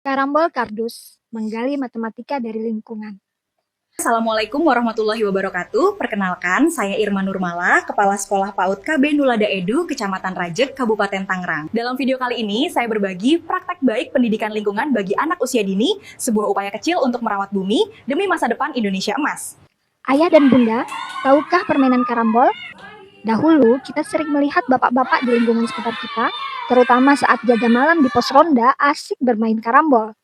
Karambol Kardus, menggali matematika dari lingkungan. Assalamualaikum warahmatullahi wabarakatuh. Perkenalkan, saya Irma Nurmala, Kepala Sekolah PAUD KB Nulada Edu, Kecamatan Rajek, Kabupaten Tangerang. Dalam video kali ini, saya berbagi praktek baik pendidikan lingkungan bagi anak usia dini, sebuah upaya kecil untuk merawat bumi demi masa depan Indonesia emas. Ayah dan bunda, tahukah permainan karambol? Dahulu, kita sering melihat bapak-bapak di lingkungan sekitar kita, terutama saat jaga malam di pos ronda, asik bermain karambol.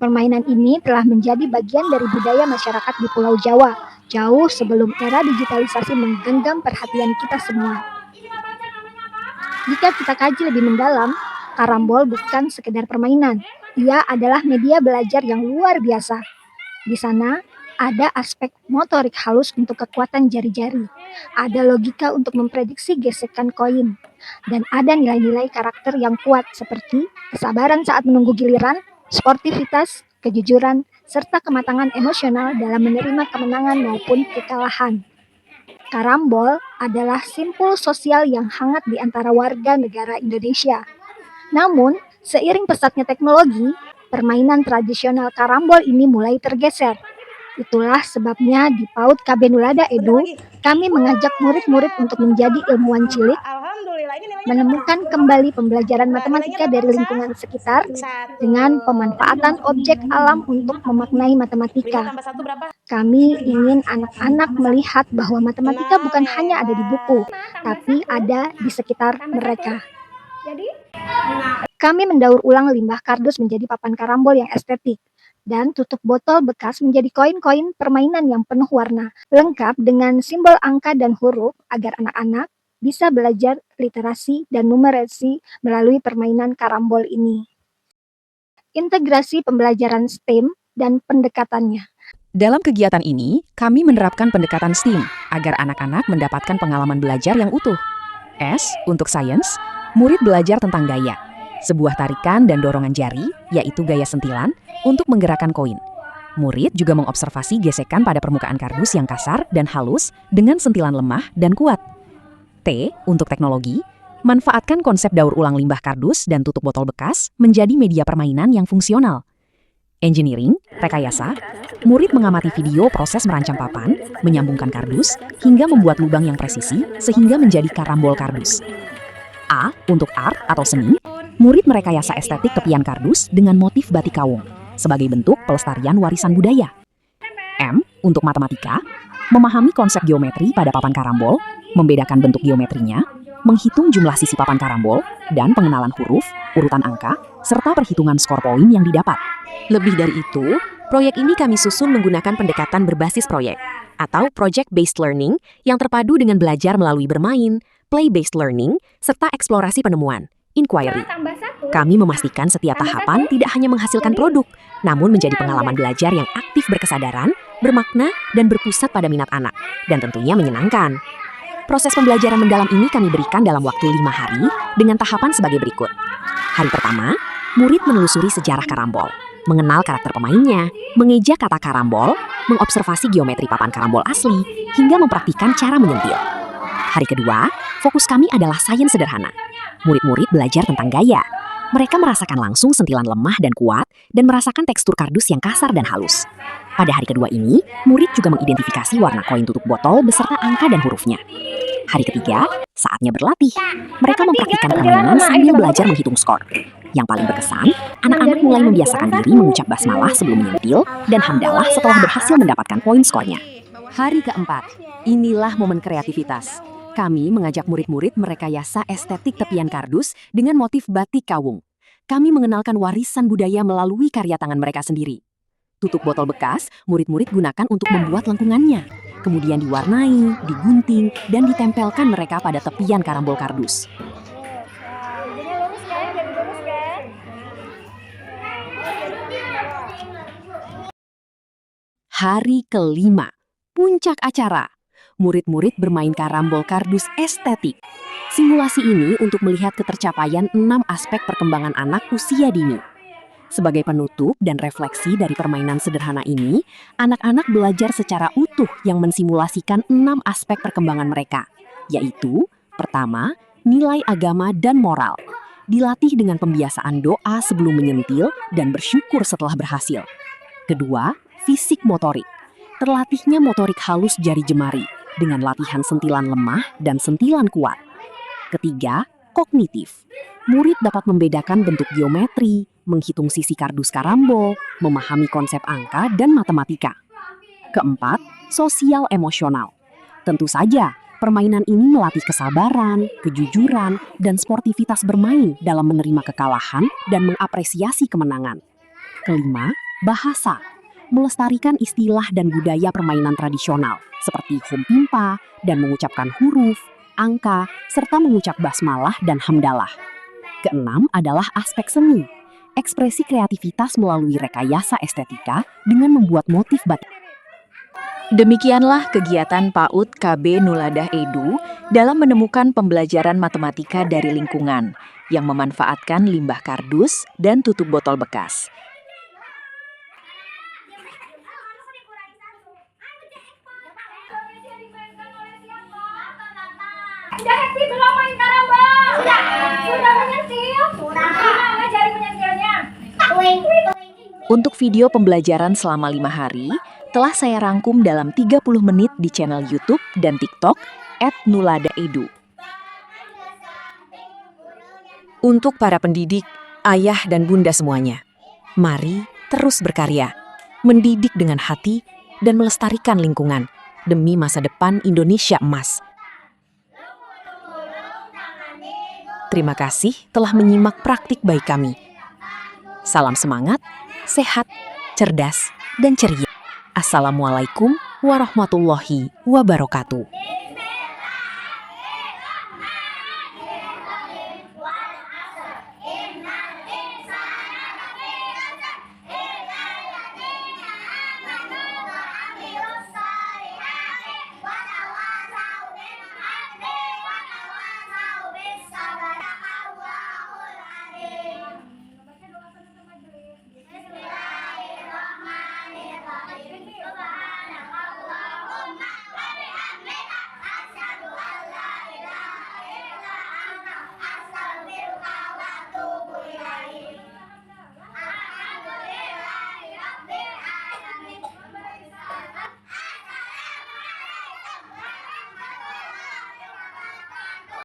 Permainan ini telah menjadi bagian dari budaya masyarakat di Pulau Jawa, jauh sebelum era digitalisasi menggenggam perhatian kita semua. Jika kita kaji lebih mendalam, karambol bukan sekedar permainan. Ia adalah media belajar yang luar biasa. Di sana, ada aspek motorik halus untuk kekuatan jari-jari, ada logika untuk memprediksi gesekan koin, dan ada nilai-nilai karakter yang kuat seperti kesabaran saat menunggu giliran, sportivitas, kejujuran, serta kematangan emosional dalam menerima kemenangan maupun kekalahan. Karambol adalah simpul sosial yang hangat di antara warga negara Indonesia. Namun, seiring pesatnya teknologi, permainan tradisional karambol ini mulai tergeser. Itulah sebabnya di PAUD KB Nulada Edu, kami mengajak murid-murid untuk menjadi ilmuwan cilik, menemukan kembali pembelajaran matematika dari lingkungan sekitar dengan pemanfaatan objek alam untuk memaknai matematika. Kami ingin anak-anak melihat bahwa matematika bukan hanya ada di buku, tapi ada di sekitar mereka. Kami mendaur ulang limbah kardus menjadi papan karambol yang estetik, dan tutup botol bekas menjadi koin-koin permainan yang penuh warna, lengkap dengan simbol angka dan huruf agar anak-anak bisa belajar literasi dan numerasi melalui permainan karambol ini. Integrasi pembelajaran STEM dan pendekatannya. Dalam kegiatan ini, kami menerapkan pendekatan STEAM agar anak-anak mendapatkan pengalaman belajar yang utuh. S untuk Science, murid belajar tentang gaya, sebuah tarikan dan dorongan jari, yaitu gaya sentilan, untuk menggerakkan koin. Murid juga mengobservasi gesekan pada permukaan kardus yang kasar dan halus dengan sentilan lemah dan kuat. T untuk Teknologi, manfaatkan konsep daur ulang limbah kardus dan tutup botol bekas menjadi media permainan yang fungsional. Engineering, rekayasa, murid mengamati video proses merancang papan, menyambungkan kardus, hingga membuat lubang yang presisi sehingga menjadi karambol kardus. A untuk Art atau seni, murid merekayasa estetik tepian kardus dengan motif batik kawung sebagai bentuk pelestarian warisan budaya. M untuk Matematika, memahami konsep geometri pada papan karambol, membedakan bentuk geometrinya, menghitung jumlah sisi papan karambol, dan pengenalan huruf, urutan angka, serta perhitungan skor poin yang didapat. Lebih dari itu, proyek ini kami susun menggunakan pendekatan berbasis proyek atau project-based learning yang terpadu dengan belajar melalui bermain, play-based learning, serta eksplorasi penemuan, inquiry. Kami memastikan setiap tahapan tidak hanya menghasilkan produk, namun menjadi pengalaman belajar yang aktif berkesadaran, bermakna, dan berpusat pada minat anak, dan tentunya menyenangkan. Proses pembelajaran mendalam ini kami berikan dalam waktu 5 hari dengan tahapan sebagai berikut. Hari pertama, murid menelusuri sejarah karambol, mengenal karakter pemainnya, mengeja kata karambol, mengobservasi geometri papan karambol asli, hingga mempraktikkan cara menyentil. Hari kedua, fokus kami adalah sains sederhana. Murid-murid belajar tentang gaya. Mereka merasakan langsung sentilan lemah dan kuat, dan merasakan tekstur kardus yang kasar dan halus. Pada hari kedua ini, murid juga mengidentifikasi warna koin tutup botol beserta angka dan hurufnya. Hari ketiga, saatnya berlatih. Mereka mempraktikkan permainan sambil belajar menghitung skor. Yang paling berkesan, anak-anak mulai membiasakan diri mengucap basmalah sebelum menyentil dan hamdalah setelah berhasil mendapatkan poin skornya. Hari keempat, inilah momen kreativitas. Kami mengajak murid-murid merekayasa estetik tepian kardus dengan motif batik kawung. Kami mengenalkan warisan budaya melalui karya tangan mereka sendiri. Tutup botol bekas, murid-murid gunakan untuk membuat lengkungannya. Kemudian diwarnai, digunting, dan ditempelkan mereka pada tepian karambol kardus. Hari kelima, puncak acara. Murid-murid bermain karambol kardus estetik. Simulasi ini untuk melihat ketercapaian 6 aspek perkembangan anak usia dini. Sebagai penutup dan refleksi dari permainan sederhana ini, anak-anak belajar secara utuh yang mensimulasikan 6 aspek perkembangan mereka, yaitu pertama, nilai agama dan moral. dilatih dengan pembiasaan doa sebelum menyentil dan bersyukur setelah berhasil. Kedua, fisik motorik. Terlatihnya motorik halus jari jemari dengan latihan sentilan lemah dan sentilan kuat. Ketiga, kognitif. Murid dapat membedakan bentuk geometri, menghitung sisi kardus karambol, memahami konsep angka dan matematika. Keempat, sosial emosional. Tentu saja, permainan ini melatih kesabaran, kejujuran, dan sportivitas bermain dalam menerima kekalahan dan mengapresiasi kemenangan. Kelima, bahasa. Melestarikan istilah dan budaya permainan tradisional seperti humpimpa dan mengucapkan huruf, angka, serta mengucap basmalah dan hamdalah. Keenam adalah aspek seni. Ekspresi kreativitas melalui rekayasa estetika dengan membuat motif batik. Demikianlah kegiatan PAUD KB Nuladah Edu dalam menemukan pembelajaran matematika dari lingkungan yang memanfaatkan limbah kardus dan tutup botol bekas. Udah happy belum main karambol? Sudah menyentil? Gimana jari menyentilnya? Untuk video pembelajaran selama 5 hari, telah saya rangkum dalam 30 menit di channel YouTube dan TikTok @nuladaedu. Untuk para pendidik, ayah dan bunda semuanya, mari terus berkarya, mendidik dengan hati, dan melestarikan lingkungan demi masa depan Indonesia emas. Terima kasih telah menyimak praktik baik kami. Salam semangat, sehat, cerdas, dan ceria. Assalamualaikum warahmatullahi wabarakatuh.